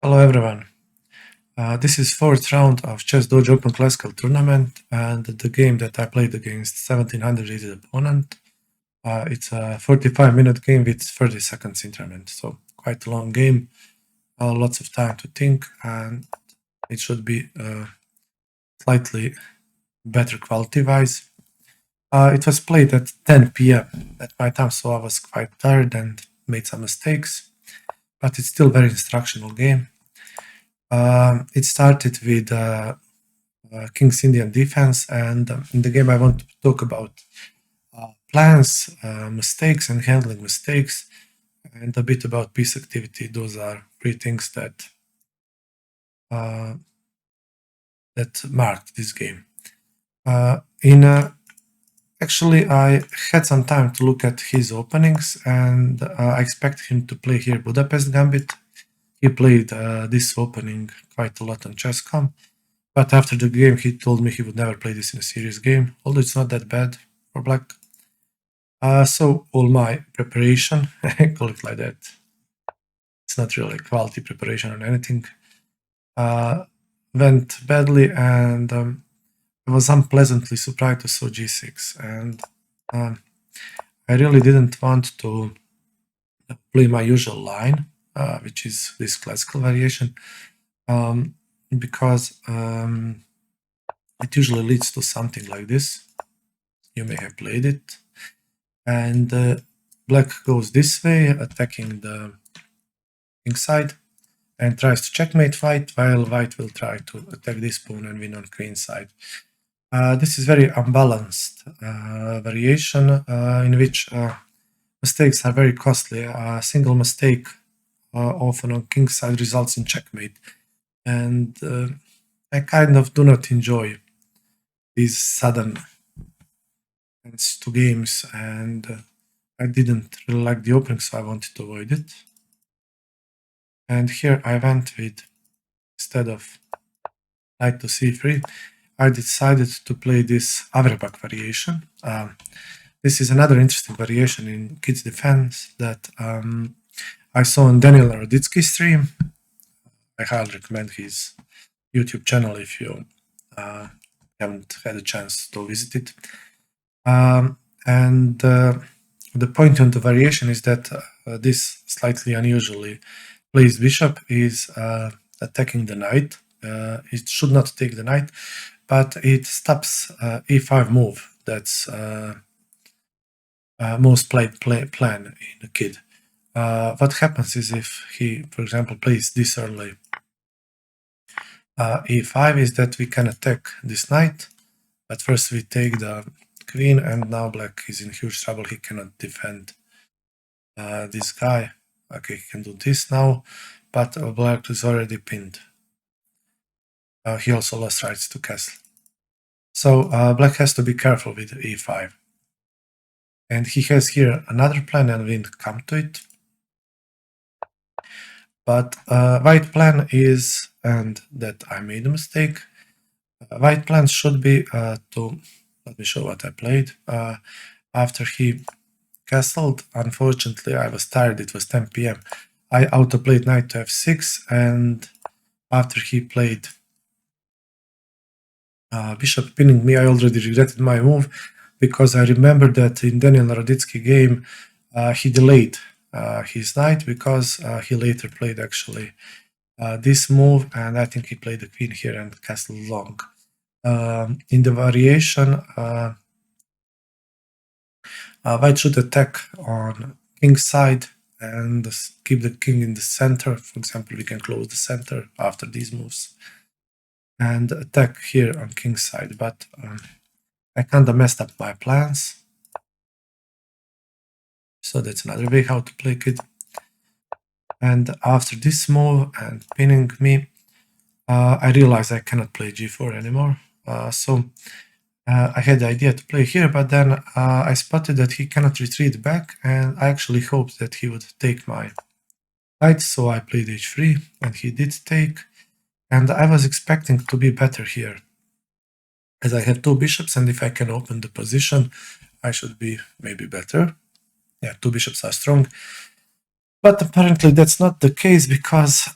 Hello everyone. This is fourth round of ChessDojo Open Classical Tournament, and the game that I played against 1700 rated opponent. It's a 45-minute game with 30 seconds interment, so quite a long game. Lots of time to think, and it should be slightly better quality-wise. It was played at 10 p.m. at my time, so I was quite tired and made some mistakes, but it's still a very instructional game. It started with King's Indian defense, and in the game I want to talk about plans, mistakes and handling mistakes, and a bit about piece activity. Those are three things that marked this game. Actually, I had some time to look at his openings, and I expect him to play here Budapest Gambit. He played this opening quite a lot on Chess.com, but after the game he told me he would never play this in a serious game, although it's not that bad for black. So all my preparation, I call it like that, it's not really quality preparation or anything, went badly, and I was unpleasantly surprised to saw g6, and I really didn't want to play my usual line, which is this classical variation, because it usually leads to something like this. You may have played it, and black goes this way, attacking the king side, and tries to checkmate white, while white will try to attack this pawn and win on queen side. This is very unbalanced variation in which mistakes are very costly. A single mistake often on king side results in checkmate, and I kind of do not enjoy these sudden ends to games, and I didn't really like the opening, so I wanted to avoid it. And here I went with, instead of knight to c3, I decided to play this aboutthe variation. This is another interesting variation in Kids Defense that I saw on Daniel Naroditsky's stream. I highly recommend his YouTube channel if you haven't had a chance to visit it. The point on the variation is that this slightly unusually placed bishop is attacking the knight. It should not take the knight, but it stops e5 move. That's most played plan in a kid. What happens is if he, for example, plays this early e5, is that we can attack this knight, but first we take the queen, and now black is in huge trouble. He cannot defend this guy. Okay, he can do this now, but black is already pinned. He also lost rights to castle. So black has to be careful with e5. And he has here another plan, and we didn't come to it. But white plan is, and that I made a mistake, white plan should be to, let me show what I played. After he castled, unfortunately I was tired, it was 10 p.m. I auto-played knight to f6, and after he played bishop pinning me, I already regretted my move, because I remember that in Daniel Naroditsky game he delayed his knight, because he later played actually this move, and I think he played the queen here and castled long. In the variation, white should attack on king's side and keep the king in the center. For example, we can close the center after these moves and attack here on king's side, but I kinda messed up my plans. So that's another way how to play kid. And after this move and pinning me, I realized I cannot play g4 anymore. So I had the idea to play here, but then I spotted that he cannot retreat back, and I actually hoped that he would take my knight, so I played h3, and he did take, and I was expecting to be better here, as I have two bishops, and if I can open the position, I should be maybe better. Yeah, two bishops are strong. But apparently that's not the case, because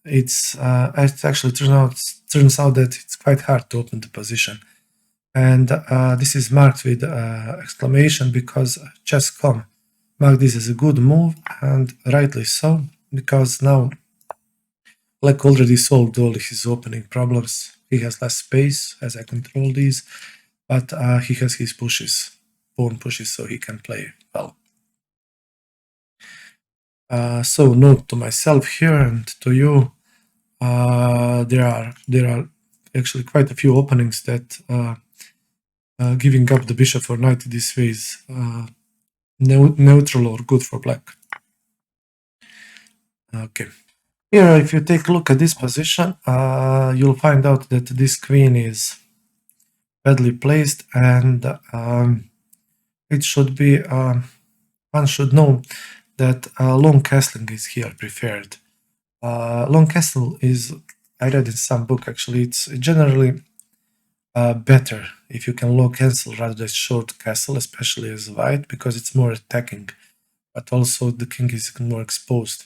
it actually turns out that it's quite hard to open the position. And this is marked with exclamation because chess.com marked this as a good move, and rightly so, because now Black already solved all his opening problems. He has less space as I control these, but he has his pushes, pawn pushes, so he can play well. So note to myself here and to you, there are actually quite a few openings that giving up the bishop for knight this way is neutral or good for black. Okay. Here, if you take a look at this position, you'll find out that this queen is badly placed, and it should be, one should know that long castling is here preferred. Long castle is, I read in some book actually, it's generally better if you can long castle rather than short castle, especially as white, because it's more attacking, but also the king is more exposed.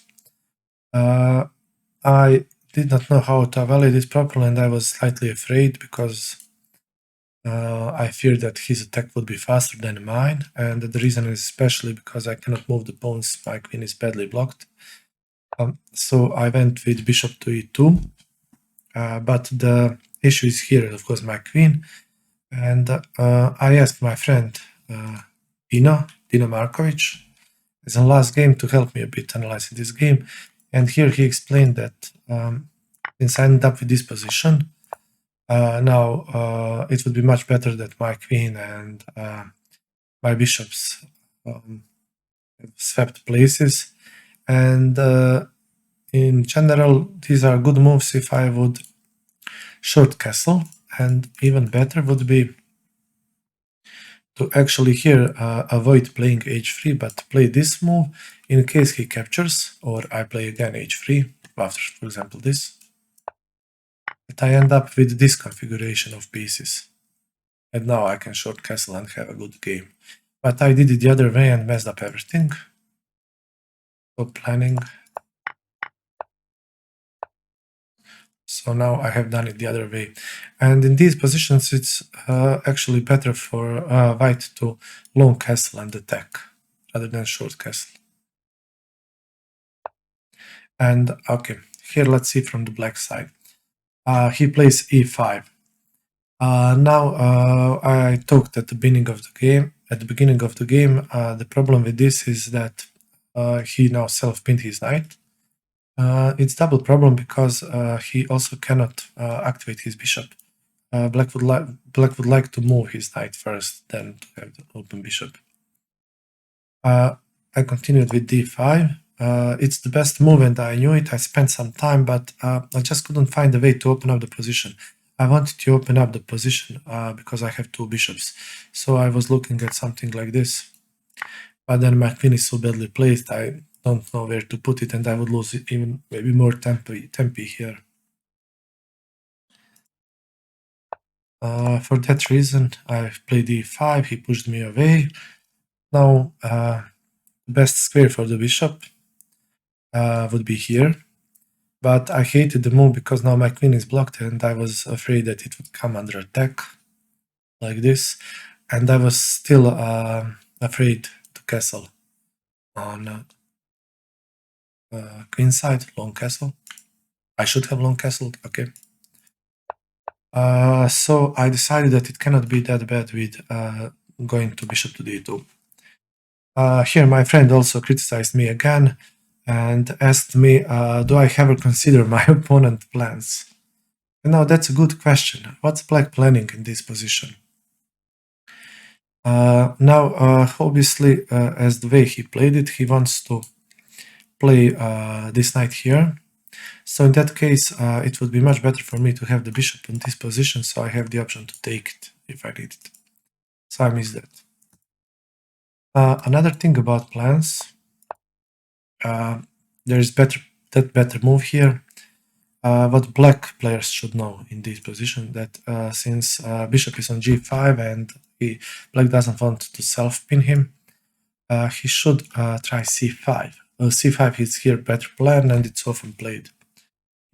I did not know how to evaluate this properly, and I was slightly afraid because I feared that his attack would be faster than mine, and the reason is especially because I cannot move the pawns, my queen is badly blocked. So I went with bishop to e2, but the issue is here, of course, my queen, and I asked my friend Dino Markovic, as in last game, to help me a bit analyzing this game, and here he explained that since I ended up with this position, now it would be much better that my queen and my bishops have swept places, and in general these are good moves if I would short castle, and even better would be to actually here avoid playing h3 but play this move in case he captures, or I play again h3 after, for example, this. But I end up with this configuration of pieces, and now I can short castle and have a good game. But I did it the other way and messed up everything. So planning. So now I have done it the other way. And in these positions it's actually better for white to long castle and attack rather than short castle. And okay, here let's see from the black side. He plays e5. Now I talked at the beginning of the game. The problem with this is that he now self-pinned his knight. It's double problem because he also cannot activate his bishop. Black would like to move his knight first, then to have the open bishop. I continued with d5. It's the best move and I knew it. I spent some time, but I just couldn't find a way to open up the position. I wanted to open up the position because I have two bishops. So I was looking at something like this. But then my queen is so badly placed, I don't know where to put it, and I would lose it even maybe more tempi here. For that reason, I played e5, he pushed me away. Now, the best square for the bishop would be here, but I hated the move because now my queen is blocked and I was afraid that it would come under attack, like this, and I was still afraid to castle on queen side, long castle. I should have long castled, okay. So I decided that it cannot be that bad with going to bishop to d2. Here my friend also criticized me again and asked me, do I ever consider my opponent's plans? And now that's a good question. What's black planning in this position? Now, obviously, as the way he played it, he wants to play this knight here. So in that case, it would be much better for me to have the bishop in this position, so I have the option to take it if I need it. So I missed that. Another thing about plans, there is better move here. What black players should know in this position, that since bishop is on g5 and black doesn't want to self-pin him, he should try c5. C5 is here better plan and it's often played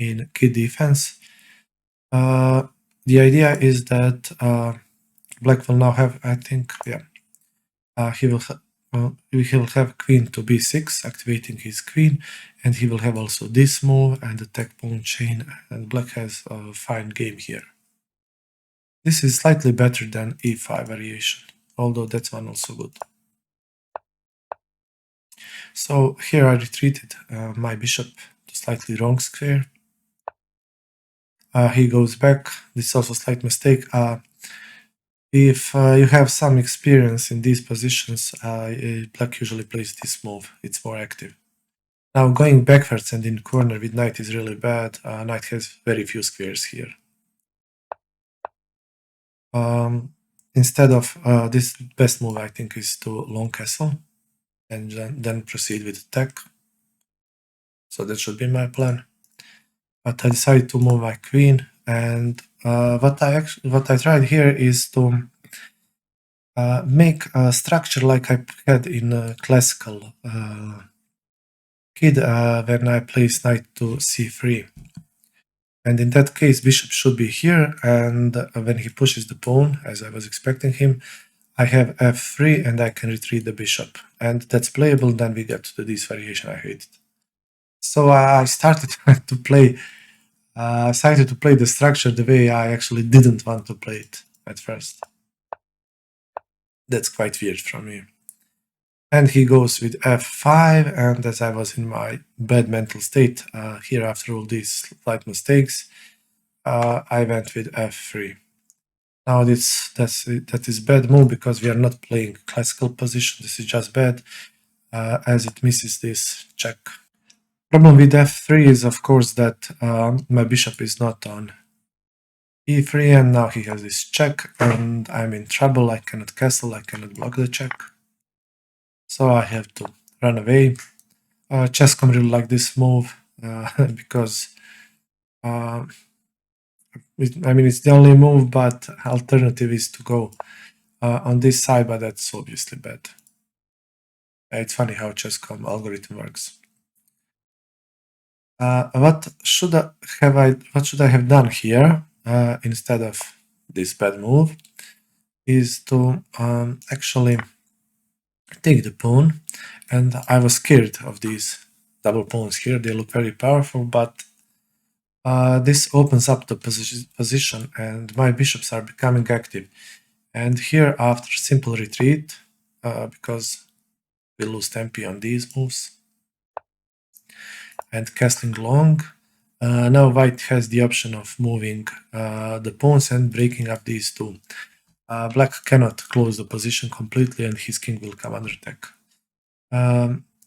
in key defense. The idea is that Black will now have, I think, he will have queen to b6, activating his queen, and he will have also this move and attack pawn chain, and Black has a fine game here. This is slightly better than e5 variation, although that's one also good. So here I retreated my bishop to slightly wrong square. He goes back. This is also a slight mistake. If you have some experience in these positions, Black usually plays this move. It's more active. Now going backwards and in corner with knight is really bad. Knight has very few squares here. Instead of this, best move I think is to long castle and then proceed with attack. So that should be my plan. But I decided to move my queen, and what I tried here is to make a structure like I had in classical kid when I placed knight to c3. And in that case, bishop should be here, and when he pushes the pawn, as I was expecting him, I have f3 and I can retreat the bishop. And that's playable, then we get to this variation I hated. So I started to play the structure the way I actually didn't want to play it at first. That's quite weird from me. And he goes with f5, and as I was in my bad mental state here after all these slight mistakes, I went with f3. Now that is bad move because we are not playing classical position. This is just bad as it misses this check. Problem with f3 is of course that my bishop is not on e3, and now he has this check and I'm in trouble. I cannot castle, I cannot block the check. So I have to run away. Chess.com really like this move because it's the only move, but alternative is to go on this side, but that's obviously bad. It's funny how Chess.com algorithm works. What should I have done here instead of this bad move is to actually take the pawn, and I was scared of these double pawns here. They look very powerful, but this opens up the position and my bishops are becoming active. And here after simple retreat, because we lose tempi on these moves, and castling long, now white has the option of moving the pawns and breaking up these two. Black cannot close the position completely and his king will come under attack.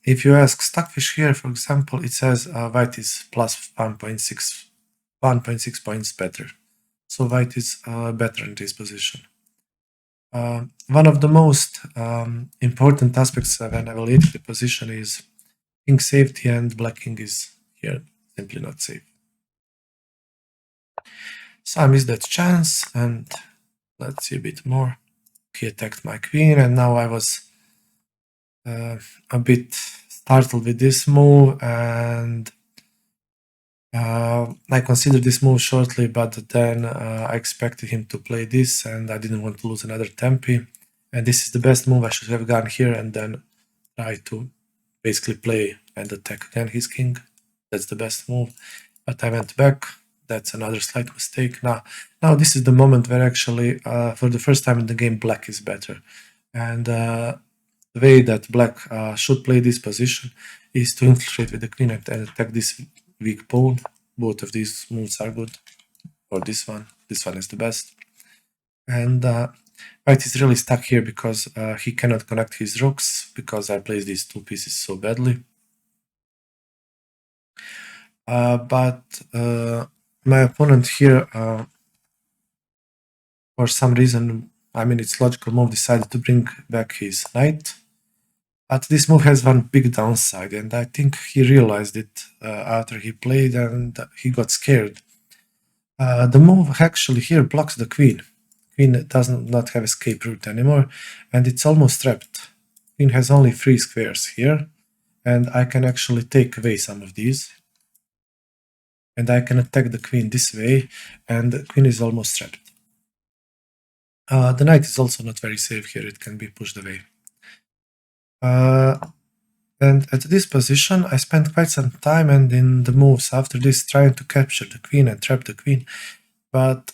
If you ask Stockfish here, for example, it says white is plus 1.6 points better. So white is better in this position. One of the most important aspects when evaluating the position is king safety, and black king is here simply not safe. So I missed that chance, and let's see a bit more. He attacked my queen, and now I was a bit startled with this move, and I considered this move shortly, but then I expected him to play this, and I didn't want to lose another tempi. And this is the best move. I should have gone here and then try to basically play and attack again his king. That's the best move. But I went back. That's another slight mistake. Now this is the moment where actually, for the first time in the game, black is better. And the way that black should play this position is to infiltrate with the queen and attack this weak pawn. Both of these moves are good. Or this one is the best. And white is really stuck here because he cannot connect his rooks because I placed these two pieces so badly. But my opponent here, for some reason, it's logical move, decided to bring back his knight. But this move has one big downside, and I think he realized it after he played, and he got scared. The move actually here blocks the queen. Queen does not have escape route anymore, and it's almost trapped. Queen has only 3 squares here, and I can actually take away some of these. and I can attack the queen this way, and the queen is almost trapped. The knight is also not very safe here, it can be pushed away. And at this position I spent quite some time and in the moves after this trying to capture the queen and trap the queen, but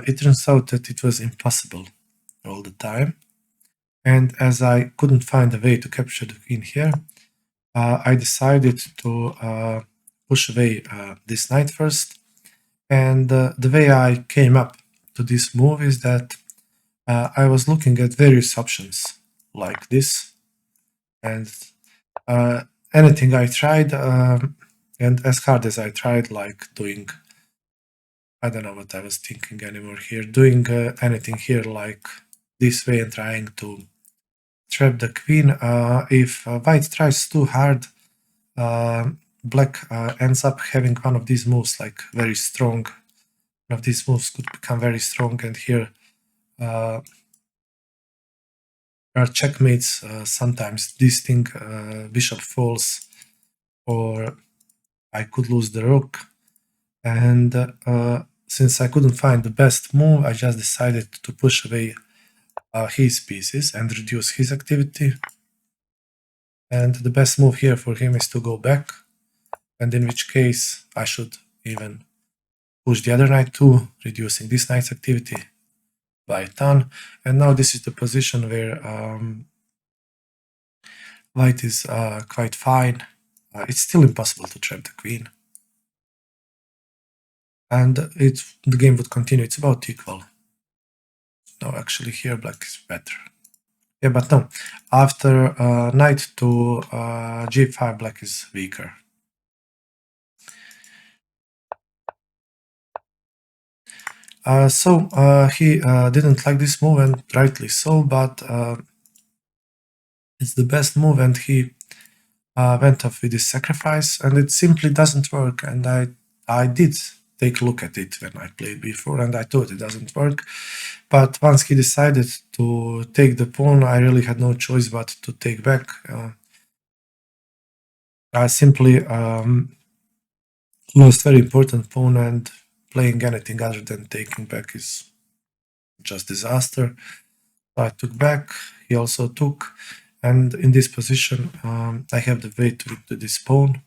it turns out that it was impossible all the time. And as I couldn't find a way to capture the queen here, I decided to push away this knight first. And the way I came up to this move is that I was looking at various options like this, and anything I tried, and as hard as I tried, like doing, I don't know what I was thinking anymore here, doing anything here like this way and trying to trap the queen. If white tries too hard, black ends up having one of these moves like very strong. One of these moves could become very strong, and here are checkmates. Sometimes this thing, bishop falls, or I could lose the rook. And since I couldn't find the best move, I just decided to push away his pieces and reduce his activity. And the best move here for him is to go back, and in which case I should even push the other knight too, reducing this knight's activity by a ton. And now this is the position where white is quite fine. It's still impossible to trap the queen. And the game would continue, it's about equal. No, actually here black is better. Yeah, but no, after knight to g5, black is weaker. So he didn't like this move, and rightly so, but it's the best move, and he went off with his sacrifice, and it simply doesn't work. And I did take a look at it when I played before, and I thought it doesn't work. But once he decided to take the pawn, I really had no choice but to take back. I simply lost very important pawn, and playing anything other than taking back is just disaster. So I took back, he also took, and in this position I have the way to this pawn.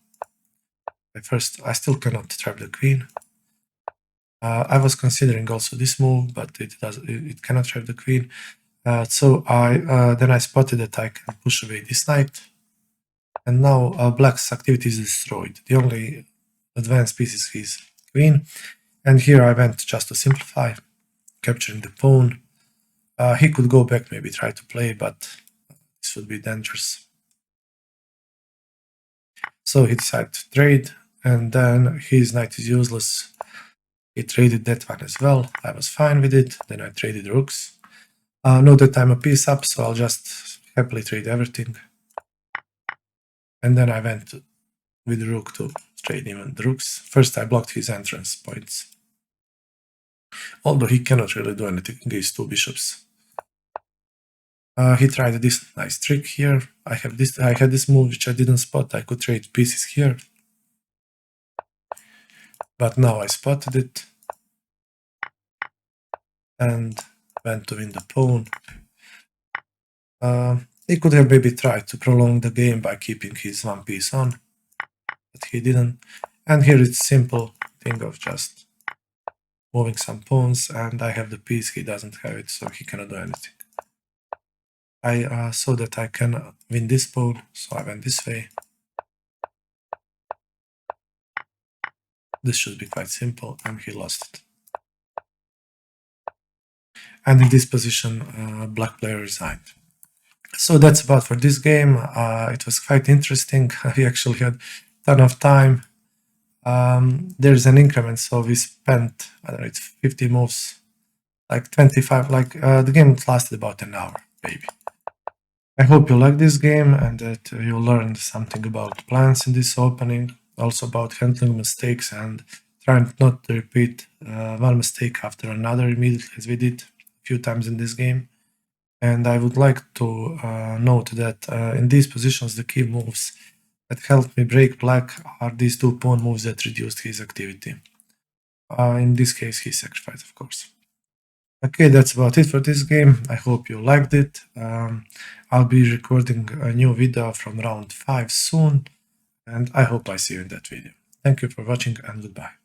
I still cannot trap the queen. I was considering also this move, but it cannot trap the queen. So then I spotted that I can push away this knight, and now black's activity is destroyed. The only advanced piece is his queen, and here I went just to simplify, capturing the pawn. He could go back, maybe try to play, but this would be dangerous. So he decided to trade, and then his knight is useless. He traded that one as well. I was fine with it. Then I traded rooks. Know that I'm a piece up, so I'll just happily trade everything. And then I went with the rook to trade even the rooks. First I blocked his entrance points, although he cannot really do anything against two bishops. He tried this nice trick here. I had this move which I didn't spot. I could trade pieces here, but now I spotted it and went to win the pawn. He could have maybe tried to prolong the game by keeping his one piece on, but he didn't. And here it's simple thing of just moving some pawns, and I have the piece, he doesn't have it, so he cannot do anything. I saw that I can win this pawn, so I went this way. This should be quite simple, and he lost it. And in this position, black player resigned. So that's about for this game. It was quite interesting. We actually had a ton of time. There's an increment, so we spent, I don't know, it's 50 moves, like 25, like the game lasted about an hour, maybe. I hope you like this game and that you learned something about plans in this opening, also about handling mistakes and trying not to repeat one mistake after another immediately, as we did a few times in this game. And I would like to note that in these positions the key moves that helped me break black are these two pawn moves that reduced his activity. In this case, he sacrificed, of course. Okay, that's about it for this game. I hope you liked it. I'll be recording a new video from round 5 soon, and I hope I see you in that video. Thank you for watching and goodbye.